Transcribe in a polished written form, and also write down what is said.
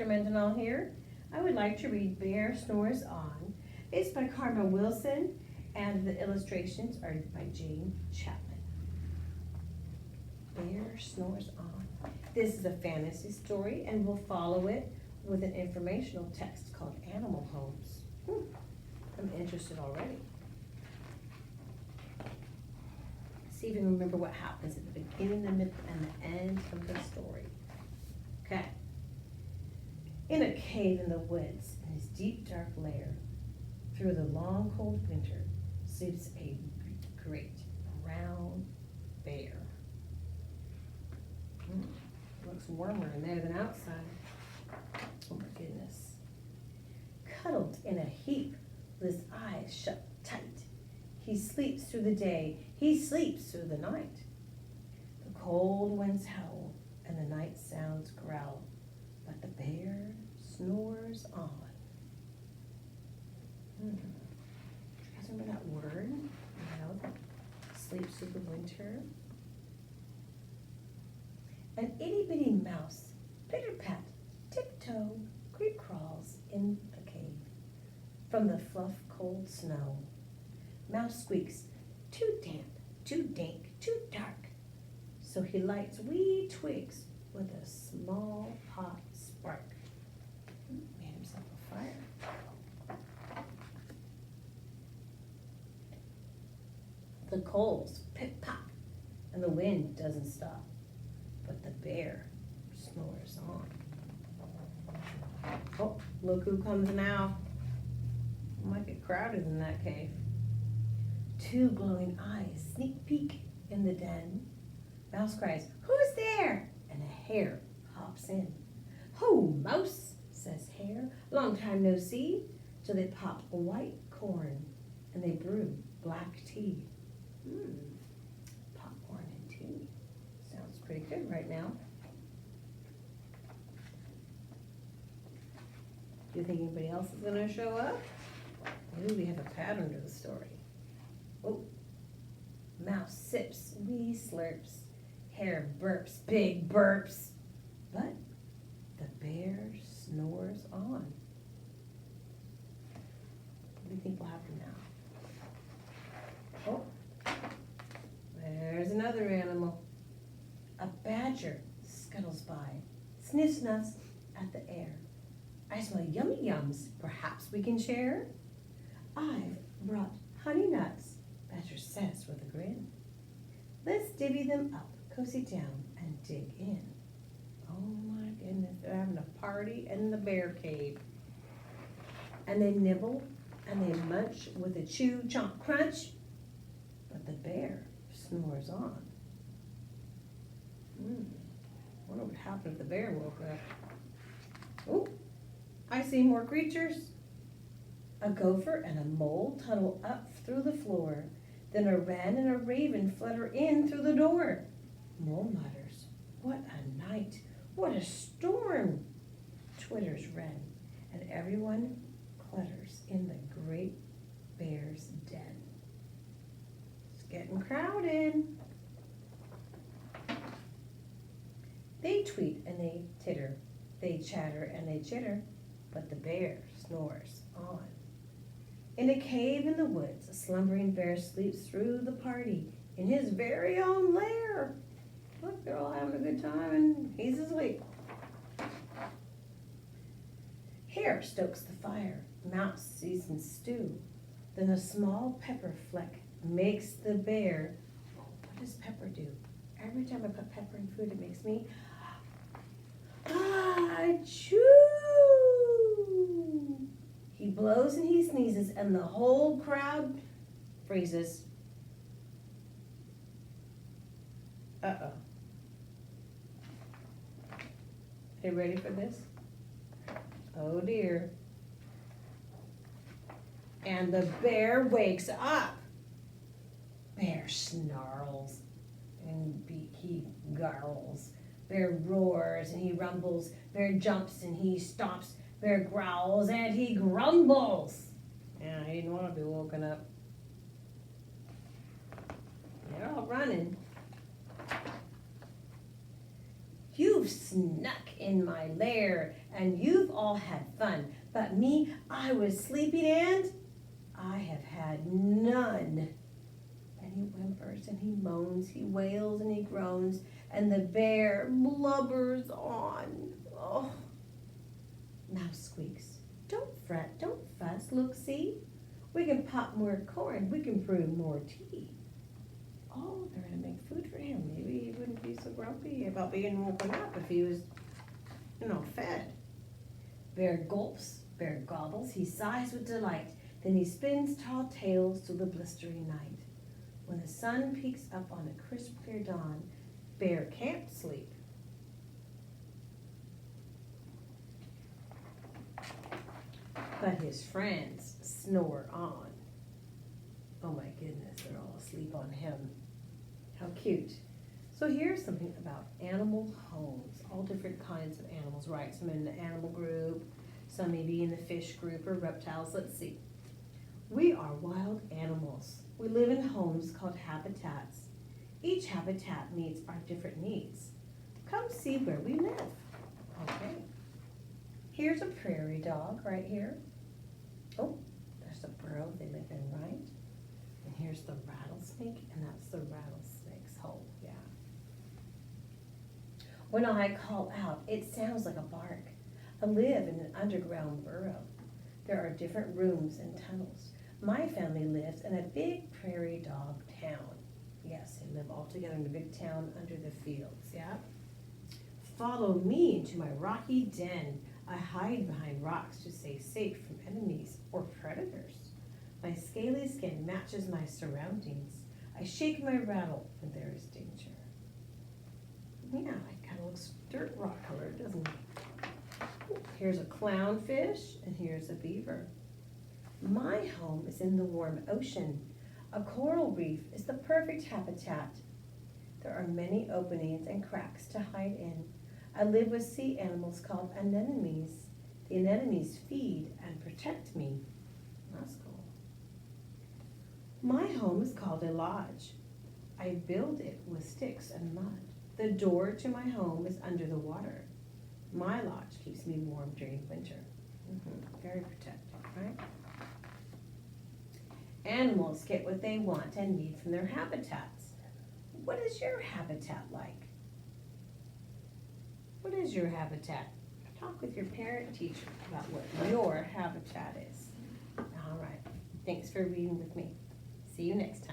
Mendenhall here. I would like to read Bear Snores On. It's by Karma Wilson, and the illustrations are by Jane Chapman. Bear Snores On. This is a fantasy story, and we'll follow it with an informational text called Animal Homes. I'm interested already. See if you can remember what happens at the beginning, the middle, and the end of the story. Okay. In a cave in the woods, in his deep dark lair, through the long cold winter, sleeps a great brown bear. Looks warmer in there than outside. Oh my goodness. Cuddled in a heap with his eyes shut tight. He sleeps through the day, he sleeps through the night. The cold winds howl and the night sounds growl, but the bear snores on. Do you guys remember that word? That sleeps through the winter. An itty bitty mouse, pitter pat, tiptoe, creep crawls in the cave. From the fluff cold snow, mouse squeaks, too damp, too dank, too dark. So he lights wee twigs with a small hot spark. Made himself a fire. The coals pip pop, and the wind doesn't stop, but the bear snores on. Oh, look who comes now. It might get crowded in that cave. Two glowing eyes sneak peek in the den. Mouse cries, "Who's there?" And a hare hops in. "Ho, mouse," says hare, "long time no see." So they pop white corn and they brew black tea. Popcorn and tea. Sounds pretty good right now. Do you think anybody else is gonna show up? Ooh, we have a pattern to the story. Oh, mouse sips, wee slurps, hare burps, big burps, but the bear snores on. What do you think will happen now? Oh, there's another animal. A badger scuttles by, sniff snuffs at the air. "I smell yummy yums, perhaps we can share?" "I've brought honey nuts," Badger says with a grin. "Let's divvy them up, cozy down, and dig in." Oh my goodness, they're having a party in the bear cave. And they nibble and they munch with a chew, chomp, crunch, but the bear snores on. Wonder what happened if the bear woke up. Oh, I see more creatures. A gopher and a mole tunnel up through the floor. Then a wren and a raven flutter in through the door. Mole mutters, "What a night, what a storm," twitters wren, and everyone clutters in the great bear's den. It's getting crowded. They tweet and they titter, they chatter and they chitter, but the bear snores on. In a cave in the woods, a slumbering bear sleeps through the party in his very own lair. Look, they're all having a good time and he's asleep. Hare stokes the fire, mouse seasons stew. Then a small pepper fleck makes the bear. Oh, what does pepper do? Every time I put pepper in food, it makes me achoo. He blows and he sneezes, and the whole crowd freezes. Uh-oh. Are you ready for this? Oh dear. And the bear wakes up. Bear snarls and he growls. Bear roars and he rumbles. Bear jumps and he stomps. Bear growls and he grumbles. Yeah, he didn't want to be woken up. They're all running. "You've snuck in my lair, and you've all had fun. But me, I was sleeping and I have had none. And he whimpers and he moans, he wails and he groans, and the bear blubbers on. Oh. Mouse squeaks, don't fret, don't fuss, look, see? We can pop more corn, we can brew more tea. Oh, they're gonna make food for him. Maybe he wouldn't be so grumpy about being woken up if he was, fed. Bear gulps, bear gobbles, he sighs with delight. Then he spins tall tales till the blistering night. When the sun peeks up on a crisp clear dawn, bear can't sleep. But his friends snore on. Oh my goodness, they're all asleep on him. How cute. So here's something about animal homes. All different kinds of animals, right? Some in the animal group, some maybe in the fish group or reptiles. Let's see. We are wild animals. We live in homes called habitats. Each habitat meets our different needs. Come see where we live. Okay. Here's a prairie dog right here. Oh, there's a burrow they live in, right? And here's the rattlesnake, and that's the rattlesnake's hole, yeah. When I call out, it sounds like a bark. I live in an underground burrow. There are different rooms and tunnels. My family lives in a big prairie dog town. Yes, they live all together in a big town under the fields, yeah? Follow me into my rocky den. I hide behind rocks to stay safe from enemies or predators. My scaly skin matches my surroundings. I shake my rattle when there is danger. Yeah, it kind of looks dirt rock colored, doesn't it? Here's a clownfish, and here's a beaver. My home is in the warm ocean. A coral reef is the perfect habitat. There are many openings and cracks to hide in. I live with sea animals called anemones. The anemones feed and protect me. That's cool. My home is called a lodge. I build it with sticks and mud. The door to my home is under the water. My lodge keeps me warm during winter. Very protective, right? Animals get what they want and need from their habitats. What is your habitat like? What is your habitat? Talk with your parent teacher about what your habitat is. All right. Thanks for reading with me. See you next time.